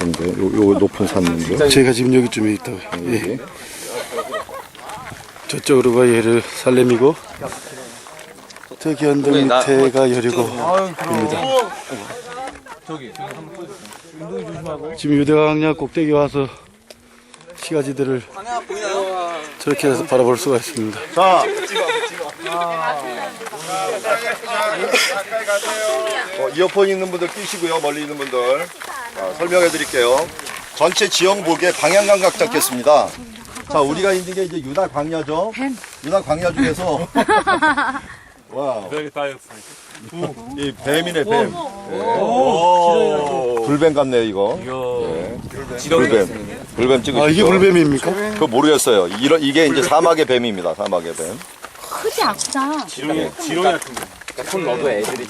정도? 요 높은 산 정도? 제가 지금 여기쯤에 있다고. 예. 저쪽으로가 예루살렘이고 저기 언덕 밑에가 여리고입니다. 지금 유대광야 꼭대기 와서 시가지들을 저렇게 해서 바라볼 수가 있습니다. 자, 이어폰 있는 분들 끼시고요. 멀리 있는 분들. 자, 설명해 드릴게요. 전체 지형복에 방향 감각 잡겠습니다. 자, 우리가 있는 게 이제 유다 광야죠. 유다 광야 중에서 와, 이 뱀이네, 뱀. 오, 불뱀 같네요, 이거. 불뱀 찍으시죠. 아, 이게 불뱀입니까? 그거 모르겠어요. 이게 이제 사막의 뱀입니다. 사막의 뱀. 크지 않구나. 지렁이 같은 거. 손 넣어도 애들이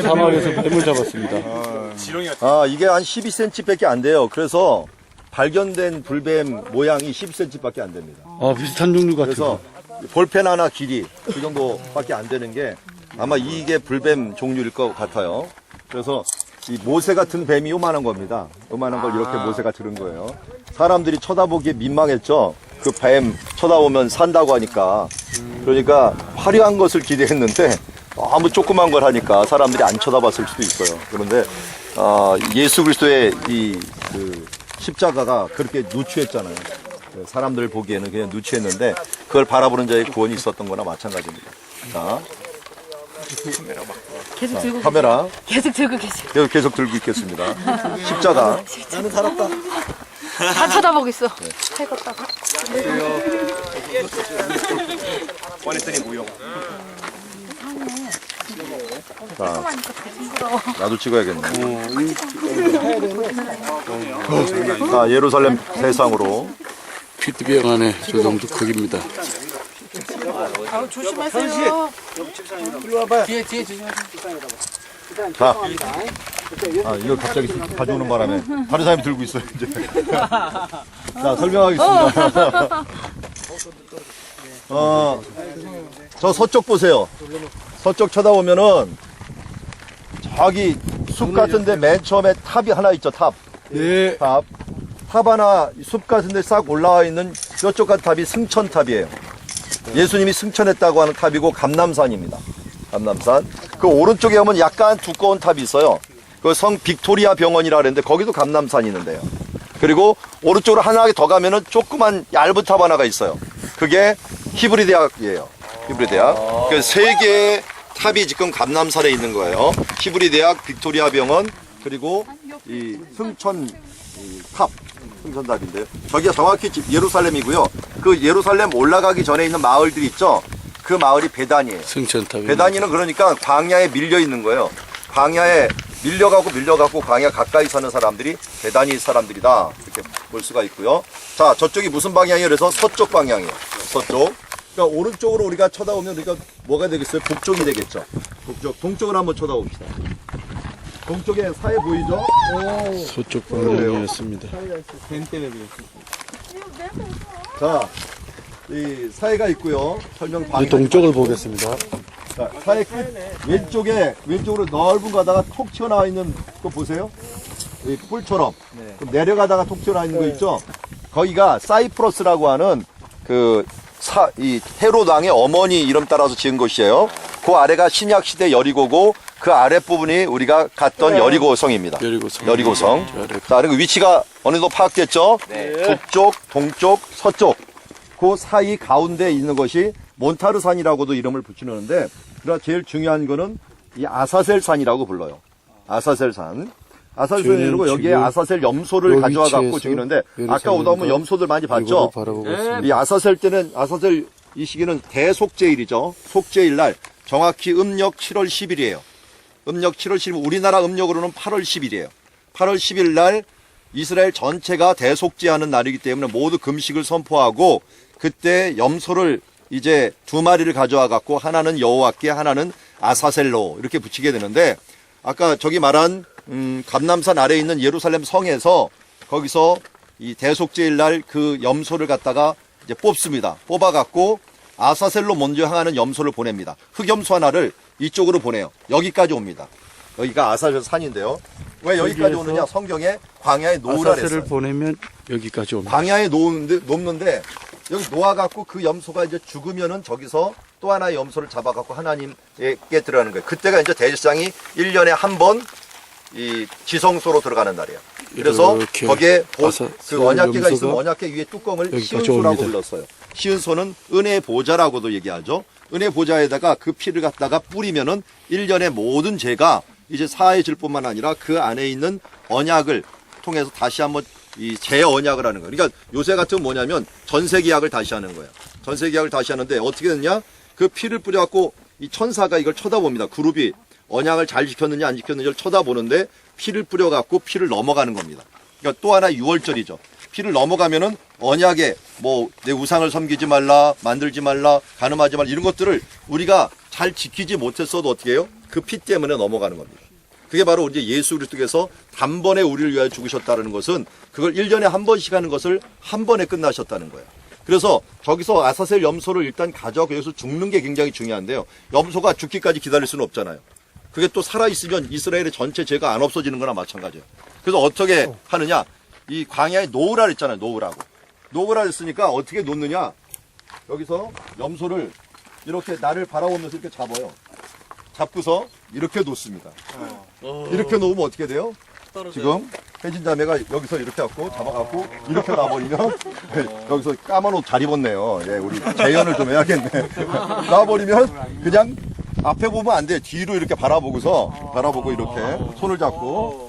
사막에서 뱀을 잡았습니다. 아, 이게 한 12cm 밖에 안 돼요. 그래서 발견된 불뱀 모양이 12cm 밖에 안 됩니다. 아, 비슷한 종류 그래서 같아요. 볼펜 하나 길이 그 정도밖에 안 되는 게 아마 이게 불뱀 종류일 것 같아요. 그래서 이 모세 같은 뱀이 요만한 겁니다. 요만한 걸 이렇게 모세가 들은 거예요. 사람들이 쳐다보기에 민망했죠. 그 뱀 쳐다보면 산다고 하니까. 그러니까 화려한 것을 기대했는데 너무 조그만 걸 하니까 사람들이 안 쳐다봤을 수도 있어요. 그런데 예수 그리스도의 그 십자가가 그렇게 누추했잖아요. 사람들 보기에는 그냥 누추했는데 그걸 바라보는 자의 구원이 있었던 거나 마찬가지입니다. 자, 계속 들고 카메라 계속 들고 계세요. 계속 들고 있겠습니다. 십자가. 나는 살았다. 다 쳐다보고 있어. 살겄다가. 뻔했더니 무용. 자, 나도 찍어야겠네. 자, 예루살렘 대상으로. 피트병 안에 저 정도 크기입니다. 조심하세요. 자, 이거 갑자기 가져오는 바람에 다른 사람이 들고 있어요, 이제. 자, 설명하겠습니다. 저 서쪽 보세요. 서쪽 쳐다보면은 저기 숲 같은데 맨 처음에 탑이 하나 있죠, 탑. 네. 탑 하나 숲 같은데 싹 올라와 있는 이쪽 같은 탑이 승천탑이에요. 예수님이 승천했다고 하는 탑이고 감람산입니다. 감람산. 그 오른쪽에 보면 약간 두꺼운 탑이 있어요. 그 성 빅토리아 병원이라 그랬는데 거기도 감람산이 있는데요. 그리고 오른쪽으로 하나 더 가면은 조그만 얇은 탑 하나가 있어요. 그게 히브리 대학이에요. 히브리 대학. 그 세 개의 탑이 지금 감람산에 있는 거예요. 히브리 대학, 빅토리아 병원, 그리고 이 승천탑. 승천탑인데요. 저기가 정확히 예루살렘이고요. 그 예루살렘 올라가기 전에 있는 마을들이 있죠. 그 마을이 베단이에요. 승천탑. 베단이는 그러니까 광야에 밀려 있는 거예요. 광야에 밀려가고 광야 가까이 사는 사람들이 베단이 사람들이다. 이렇게 볼 수가 있고요. 자, 저쪽이 무슨 방향이에요? 그래서 서쪽 방향이에요. 서쪽. 그러니까 오른쪽으로 우리가 쳐다보면 우리가 뭐가 되겠어요? 북쪽이 되겠죠. 북쪽. 동쪽을 한번 쳐다봅시다. 동쪽에 사해 보이죠? 서쪽 방향이었습니다. 자, 이 사해가 있고요. 설명 이제 방향. 동쪽을 보겠습니다. 자, 사해 끝 왼쪽으로 넓은 가다가 톡 튀어나와 있는 거 보세요. 이 뿔처럼. 그럼 내려가다가 톡 튀어나와 있는 거 있죠? 거기가 사이프러스라고 하는 이 헤롯 왕의 어머니 이름 따라서 지은 곳이에요. 그 아래가 신약 시대 여리고고 그 아랫부분이 우리가 갔던 여리고성입니다. 여리고성. 자, 그리고 위치가 어느 정도 파악됐죠? 북쪽, 동쪽, 서쪽. 그 사이 가운데 있는 것이 몬타르산이라고도 이름을 붙이는데, 그러나 제일 중요한 거는 이 아사셀산이라고 불러요. 아사셀산. 아사셀산이고 여기에 아사셀 염소를 가져와 갖고 죽이는데, 아까 오다 보면 염소들 많이 봤죠? 이 아사셀 때는, 아사셀 이 시기는 대속죄일이죠. 속죄일 날, 정확히 음력 7월 10일이에요. 음력 7월 10일, 우리나라 음력으로는 8월 10일이에요. 8월 10일 날 이스라엘 전체가 대속죄하는 날이기 때문에 모두 금식을 선포하고, 그때 염소를 이제 두 마리를 가져와 갖고 하나는 여호와께 하나는 아사셀로 이렇게 붙이게 되는데, 아까 저기 말한 감람산 아래에 있는 예루살렘 성에서 거기서 이 대속죄일 날 그 염소를 갖다가 이제 뽑습니다. 뽑아 갖고 아사셀로 먼저 향하는 염소를 보냅니다. 흑염소 하나를 이쪽으로 보내요. 여기까지 옵니다. 여기가 아사셀 산인데요. 왜 여기까지 오느냐? 성경에 광야에 놓으라 아사셀을 그랬어요. 보내면 여기까지 옵니다. 광야에 놓는데 여기 놓아갖고 그 염소가 이제 죽으면은 저기서 또 하나의 염소를 잡아갖고 하나님께 들어가는 거예요. 그때가 이제 대제사장이 1년에 한 번 이 지성소로 들어가는 날이에요. 그래서 이렇게 거기에 아사셀 그 언약궤가 염소가 있으면 언약궤 위에 뚜껑을 여기까지 시은소라고 옵니다. 불렀어요. 시은소는 은혜의 보좌라고도 얘기하죠. 은혜 보좌에다가 그 피를 갖다가 뿌리면은 1년의 모든 죄가 이제 사해질 뿐만 아니라 그 안에 있는 언약을 통해서 다시 한번 이 재언약을 하는 거예요. 그러니까 요새 같은 뭐냐면 전세계약을 다시 하는 거예요. 전세계약을 다시 하는데 어떻게 됐냐? 그 피를 뿌려갖고 이 천사가 이걸 쳐다봅니다. 그룹이 언약을 잘 지켰느냐 안 지켰느냐를 쳐다보는데 피를 뿌려갖고 피를 넘어가는 겁니다. 그러니까 또 하나 유월절이죠. 피를 넘어가면은 언약에 뭐 내 우상을 섬기지 말라, 만들지 말라, 간음하지 말라 이런 것들을 우리가 잘 지키지 못했어도 어떻게 해요? 그 피 때문에 넘어가는 겁니다. 그게 바로 이제 예수 그리스도께서 단번에 우리를 위하여 죽으셨다는 것은 그걸 1년에 한 번씩 하는 것을 한 번에 끝나셨다는 거예요. 그래서 저기서 아사셀 염소를 일단 가져가고 여기서 죽는 게 굉장히 중요한데요. 염소가 죽기까지 기다릴 수는 없잖아요. 그게 또 살아있으면 이스라엘의 전체 죄가 안 없어지는 거나 마찬가지예요. 그래서 어떻게 하느냐. 이 광야에 놓으라 그랬잖아요. 놓으라고. 놓으라 그랬으니까 어떻게 놓느냐. 여기서 염소를 이렇게 나를 바라보면서 이렇게 잡아요. 잡고서 이렇게 놓습니다. 이렇게 놓으면 어떻게 돼요? 지금 혜진 자매가 여기서 이렇게 갖고 잡아갖고 이렇게 놔버리면 여기서 까만 옷 잘 입었네요. 예, 우리 재연을 좀 해야겠네. 놔버리면 그냥 앞에 보면 안 돼. 뒤로 이렇게 바라보고 이렇게 손을 잡고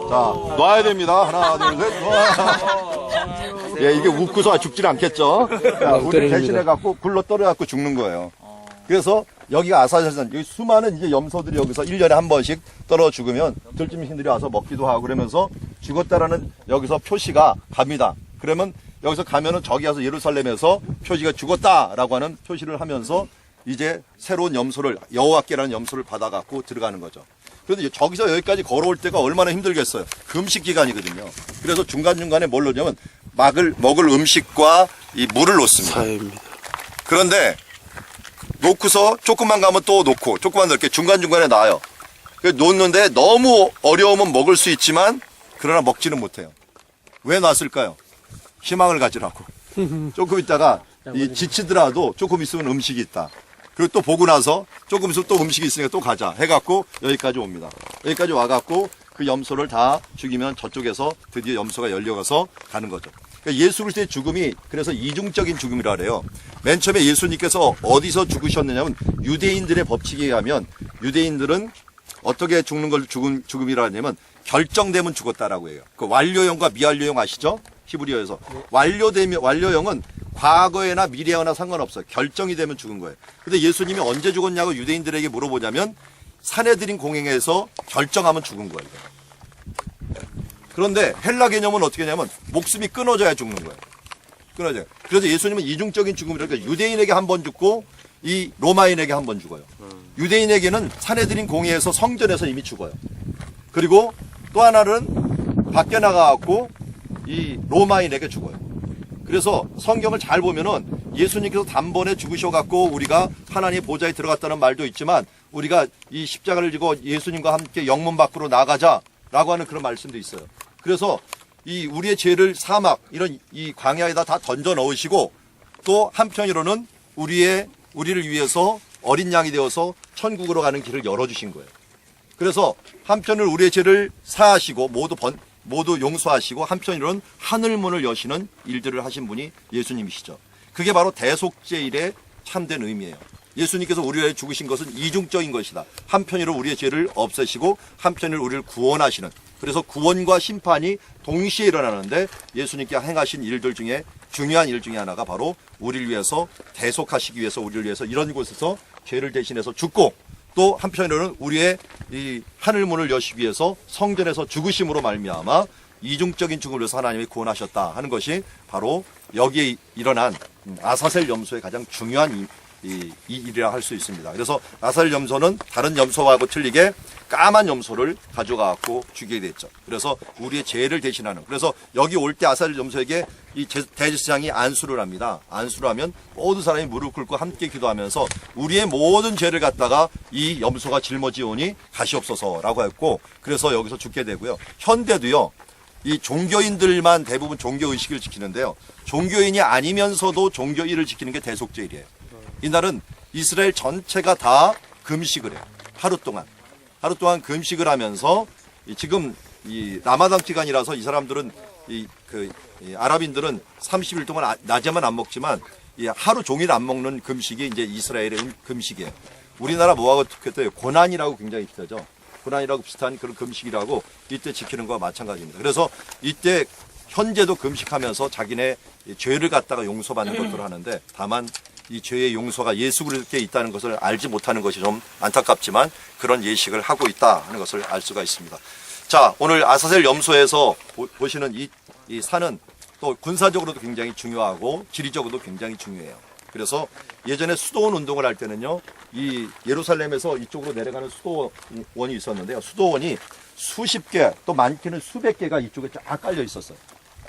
자 놔야 됩니다. 하나 둘 셋. 놔. 예, 이게 웃고서 죽질 않겠죠. 자, 우리 대신해 갖고 굴러 떨어 갖고 죽는 거예요. 그래서 여기가 아사셀산, 여기 수많은 이제 염소들이 여기서 1년에 한 번씩 떨어 죽으면 들짐승들이 와서 먹기도 하고 그러면서 죽었다라는 여기서 표시가 갑니다. 그러면 여기서 가면은 저기 가서 예루살렘에서 표시가 죽었다라고 하는 표시를 하면서 이제 새로운 염소를, 여호와께라는 염소를 받아갖고 들어가는 거죠. 그런데 저기서 여기까지 걸어올 때가 얼마나 힘들겠어요. 금식 기간이거든요. 그래서 중간중간에 뭘 넣냐면 먹을 음식과 이 물을 놓습니다. 사해입니다. 그런데 놓고서 조금만 가면 또 놓고 조금만 넣게 중간중간에 놔요. 놓는데 너무 어려우면 먹을 수 있지만 그러나 먹지는 못해요. 왜 놨을까요? 희망을 가지라고. 조금 있다가 지치더라도 조금 있으면 음식이 있다. 그리고 또 보고 나서 조금 있으면 또 음식이 있으니까 또 가자 해갖고 여기까지 옵니다. 여기까지 와갖고 그 염소를 다 죽이면 저쪽에서 드디어 염소가 열려가서 가는 거죠. 그러니까 예수 그리스도의 죽음이 그래서 이중적인 죽음이라 그래요. 맨 처음에 예수님께서 어디서 죽으셨느냐면 유대인들의 법칙에 의하면 유대인들은 어떻게 죽는 걸 죽음이라 하냐면 결정되면 죽었다라고 해요. 그 완료형과 미완료형 아시죠? 히브리어에서 완료형은 과거에나 미래에나 상관없어요. 결정이 되면 죽은 거예요. 근데 예수님이 언제 죽었냐고 유대인들에게 물어보자면 산헤드린 공행에서 결정하면 죽은 거예요. 그런데 헬라 개념은 어떻게 하냐면 목숨이 끊어져야 죽는 거예요. 끊어져요. 그래서 예수님은 이중적인 죽음이라니까 유대인에게 한 번 죽고 이 로마인에게 한 번 죽어요. 유대인에게는 산헤드린 공회에서 성전에서 이미 죽어요. 그리고 또 하나는 밖에 나가갖고 이 로마인에게 죽어요. 그래서 성경을 잘 보면은 예수님께서 단번에 죽으셔갖고 우리가 하나님의 보좌에 들어갔다는 말도 있지만 우리가 이 십자가를 지고 예수님과 함께 영문 밖으로 나가자라고 하는 그런 말씀도 있어요. 그래서 이 우리의 죄를 사막 이런 이 광야에다 다 던져 넣으시고 또 한편으로는 우리를 위해서 어린 양이 되어서 천국으로 가는 길을 열어주신 거예요. 그래서 한편으로 우리의 죄를 사하시고 모두 용서하시고 한편으로는 하늘문을 여시는 일들을 하신 분이 예수님이시죠. 그게 바로 대속죄일의 참된 의미예요. 예수님께서 우리를 위해 죽으신 것은 이중적인 것이다. 한편으로 우리의 죄를 없애시고 한편으로 우리를 구원하시는, 그래서 구원과 심판이 동시에 일어나는데 예수님께 행하신 일들 중에 중요한 일 중에 하나가 바로 우리를 위해서 대속하시기 위해서 우리를 위해서 이런 곳에서 죄를 대신해서 죽고 또 한편으로는 우리의 이 하늘문을 여시기 위해서 성전에서 죽으심으로 말미암아 이중적인 죽음을 위해서 하나님이 구원하셨다 하는 것이 바로 여기에 일어난 아사셀 염소의 가장 중요한 이 일이라 할 수 있습니다. 그래서 아사엘 염소는 다른 염소하고 틀리게 까만 염소를 가져가고 죽이게 됐죠. 그래서 우리의 죄를 대신하는. 그래서 여기 올 때 아사엘 염소에게 이 대제사장이 안수를 합니다. 안수를 하면 모든 사람이 무릎 꿇고 함께 기도하면서 우리의 모든 죄를 갖다가 이 염소가 짊어지오니 가시옵소서라고 했고, 그래서 여기서 죽게 되고요. 현대도요. 이 종교인들만 대부분 종교의식을 지키는데요. 종교인이 아니면서도 종교일을 지키는 게 대속죄일이에요. 이날은 이스라엘 전체가 다 금식을 해요. 하루 동안 금식을 하면서 지금 이 라마단 기간이라서 이 사람들은 이 아랍인들은 30일 동안 낮에만 안 먹지만 이 하루 종일 안 먹는 금식이 이제 이스라엘의 금식이에요. 우리나라 뭐하고 똑같아요? 고난이라고 굉장히 비슷하죠. 고난이라고 비슷한 그런 금식이라고 이때 지키는 거와 마찬가지입니다. 그래서 이때 현재도 금식하면서 자기네 죄를 갖다가 용서받는 것들을 하는데, 다만 이 죄의 용서가 예수 그리스도께 있다는 것을 알지 못하는 것이 좀 안타깝지만 그런 예식을 하고 있다 하는 것을 알 수가 있습니다. 자, 오늘 아사셀 염소에서 보시는 이 산은 또 군사적으로도 굉장히 중요하고 지리적으로도 굉장히 중요해요. 그래서 예전에 수도원 운동을 할 때는요, 이 예루살렘에서 이쪽으로 내려가는 수도원이 있었는데요. 수도원이 수십 개, 또 많게는 수백 개가 이쪽에 쫙 깔려 있었어요.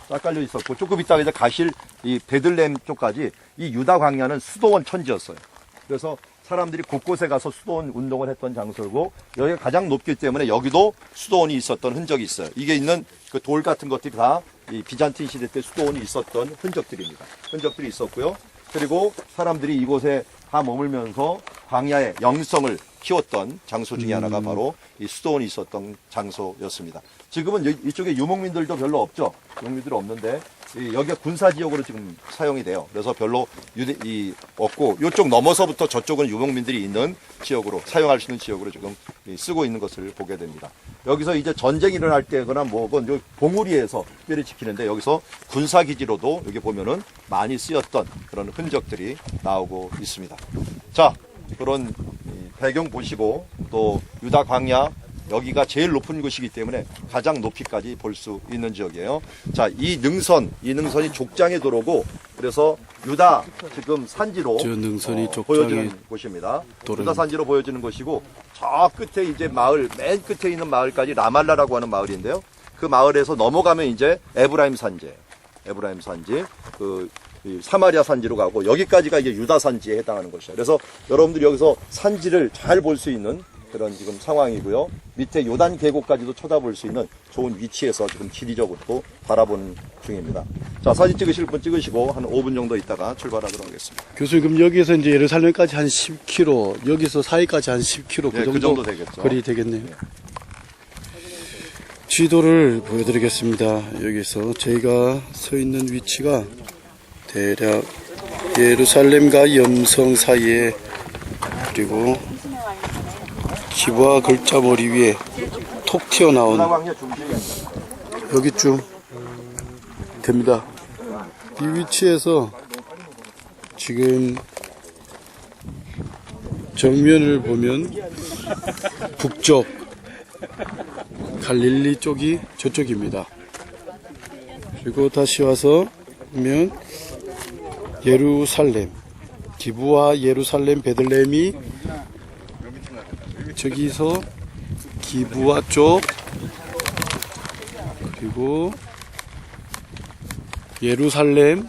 쫙 깔려 있었고, 조금 있다가 이제 가실 이 베들레헴 쪽까지 이 유다 광야는 수도원 천지였어요. 그래서 사람들이 곳곳에 가서 수도원 운동을 했던 장소고, 여기가 가장 높기 때문에 여기도 수도원이 있었던 흔적이 있어요. 이게 있는 그 돌 같은 것들이 다 이 비잔틴 시대 때 수도원이 있었던 흔적들입니다. 흔적들이 있었고요. 그리고 사람들이 이곳에 다 머물면서 광야의 영성을 키웠던 장소 중에 하나가 바로 이 수도원이 있었던 장소였습니다. 지금은 이쪽에 유목민들도 별로 없죠. 유목민들은 없는데 여기가 군사지역으로 지금 사용이 돼요. 그래서 별로 없고, 이쪽 넘어서부터 저쪽은 유목민들이 있는 지역으로, 사용할 수 있는 지역으로 지금 쓰고 있는 것을 보게 됩니다. 여기서 이제 전쟁이 일어날 때거나 뭐건 봉우리에서 특별히 지키는데, 여기서 군사기지로도 여기 보면은 많이 쓰였던 그런 흔적들이 나오고 있습니다. 자, 그런 배경 보시고, 또 유다 광야, 여기가 제일 높은 곳이기 때문에 가장 높이까지 볼 수 있는 지역이에요. 자, 이 능선이 족장의 도로고, 그래서 유다 지금 산지로 저 능선이 족장의 보여지는 곳입니다. 유다 산지로 보여지는 곳이고, 저 끝에 이제 맨 끝에 있는 마을까지 라말라라고 하는 마을인데요. 그 마을에서 넘어가면 이제 에브라임 산지예요. 에브라임 산지, 이 사마리아 산지로 가고, 여기까지가 이제 유다 산지에 해당하는 곳이에요. 그래서 여러분들이 여기서 산지를 잘 볼 수 있는 그런 지금 상황이고요. 밑에 요단 계곡까지도 쳐다볼 수 있는 좋은 위치에서 지금 지리적으로 바라보는 중입니다. 자, 사진 찍으실 분 찍으시고 한 5분 정도 있다가 출발하도록 하겠습니다. 교수님, 그럼 여기에서 이제 예루살렘까지 한 10km, 여기서 사이까지 한 10km, 네, 그 정도 되겠죠. 거리 되겠네요. 지도를 보여드리겠습니다. 여기서 저희가 서 있는 위치가 대략 예루살렘과 염성 사이에, 그리고 기부와 글자머리 위에 톡 튀어나온 여기쯤 됩니다. 이 위치에서 지금 정면을 보면 북쪽 갈릴리 쪽이 저쪽입니다. 그리고 다시 와서 보면 예루살렘, 기부와 예루살렘, 베들레헴이 저기서 기부와 쪽, 그리고 예루살렘,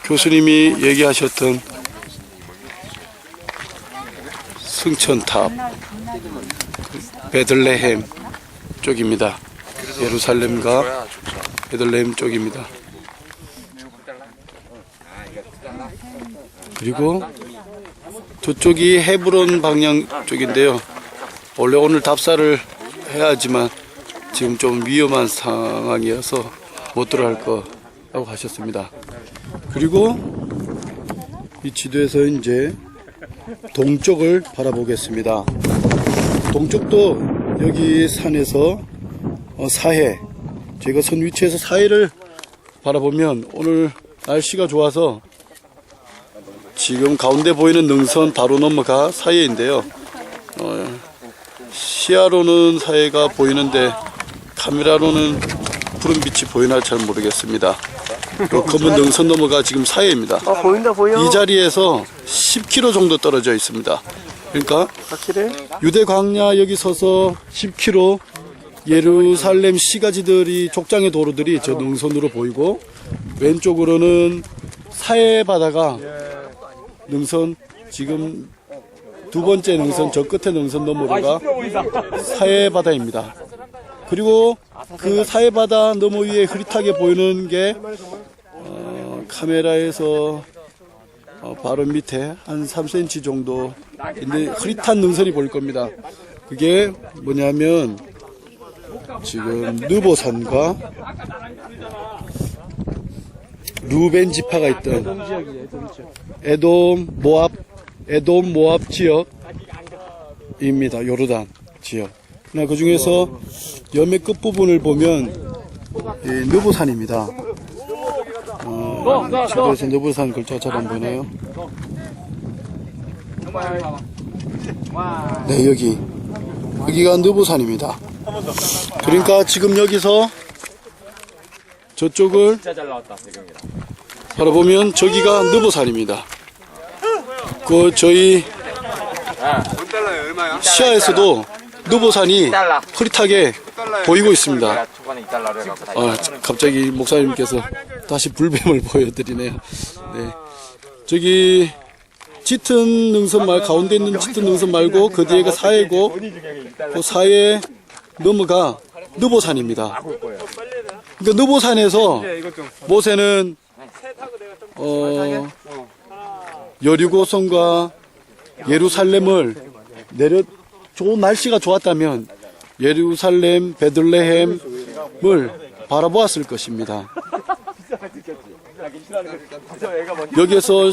교수님이 얘기하셨던 승천탑, 베들레헴 쪽입니다. 예루살렘과 베들레헴 쪽입니다. 그리고 저쪽이 헤브론 방향 쪽인데요. 원래 오늘 답사를 해야 하지만 지금 좀 위험한 상황이어서 못 들어갈 거라고 하셨습니다. 그리고 이 지도에서 이제 동쪽을 바라보겠습니다. 동쪽도 여기 산에서 사해, 저희가 선 위치에서 사해를 바라보면 오늘 날씨가 좋아서 지금 가운데 보이는 능선 바로 넘어가 사해인데요. 시야로는 사해가 보이는데 카메라로는 푸른 빛이 보이나 잘 모르겠습니다. 요 검은 능선 너머가 지금 사해입니다. 보인다 보여. 이 자리에서 10km 정도 떨어져 있습니다. 그러니까 확실해? 유대 광야 여기 서서 10km 예루살렘 시가지들이 족장의 도로들이 저 능선으로 보이고 왼쪽으로는 사해 바다가 능선 지금 두 번째 능선 저 끝에 능선 너머로가 사해 바다입니다. 그리고 그 사해 바다 너머 위에 흐릿하게 보이는 게 카메라에서 바로 밑에 한 3cm 정도 있는 흐릿한 능선이 보일 겁니다. 그게 뭐냐면 지금 느보산과 루벤 지파가 있던 에돔 모압 지역입니다. 요르단 지역. 그 중에서 염의 끝부분을 보면 느보산입니다. 집에서 느보산 글자가 잘 안 보이나요? 네, 여기가 느보산입니다. 그러니까 지금 여기서 저쪽을 바라보면 저기가 느보산입니다. 그 저희 시야에서도 느보산이 흐릿하게 보이고 있습니다. 갑자기 목사님께서 다시 불뱀을 보여드리네요. 네. 저기 짙은 능선 가운데 있는 짙은 능선 말고 그 뒤에가 사해고 그 사해 넘어가 느보산입니다. 그러니까 느보산에서 모세는 여리고성과 예루살렘을 좋은 날씨가 좋았다면 예루살렘, 베들레헴을 바라보았을 것입니다. 여기에서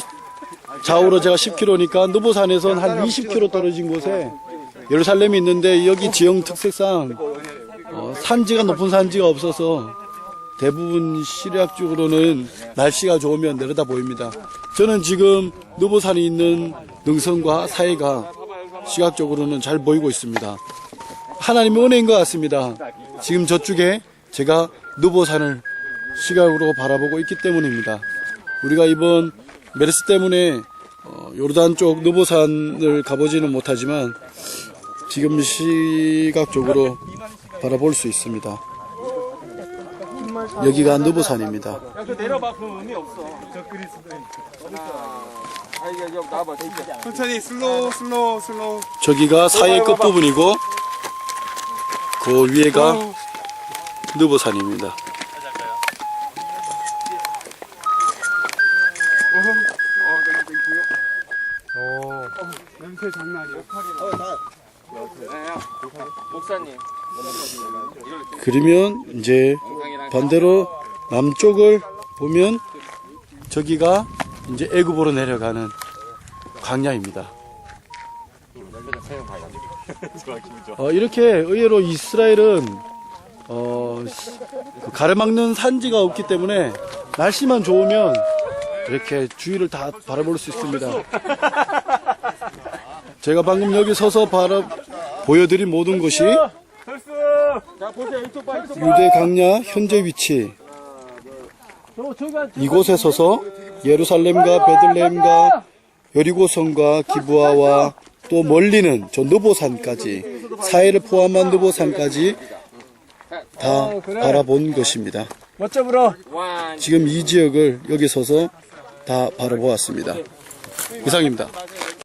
좌우로 제가 10km니까 느보산에선 한 20km 떨어진 곳에 예루살렘이 있는데 여기 지형 특색상 산지가 높은 산지가 없어서 대부분 시력적으로는 날씨가 좋으면 내려다 보입니다. 저는 지금 느보산이 있는 능선과 사해가 시각적으로는 잘 보이고 있습니다. 하나님의 은혜인 것 같습니다. 지금 저쪽에 제가 느보산을 시각으로 바라보고 있기 때문입니다. 우리가 이번 메르스 때문에 요르단 쪽 느보산을 가보지는 못하지만 지금 시각적으로 바라볼 수 있습니다. 여기가 느보산입니다. 천천히 슬로우. 저기가 사해 끝부분이고 그 위에가 느보산입니다. 냄새 장난 아니야. 목사님. 그러면 이제 반대로 남쪽을 보면 저기가 이제 애굽으로 내려가는 광야입니다. 이렇게 의외로 이스라엘은 가로막는 산지가 없기 때문에 날씨만 좋으면 이렇게 주위를 다 바라볼 수 있습니다. 제가 방금 여기 서서 보여드린 모든 것이 유대 광야 현재 위치, 이곳에 서서 예루살렘과 베들레헴과 여리고성과 기브아와 또 멀리는 저 느보산까지, 사해를 포함한 느보산까지 다 바라본 것입니다. 지금 이 지역을 여기 서서 다 바라보았습니다. 이상입니다.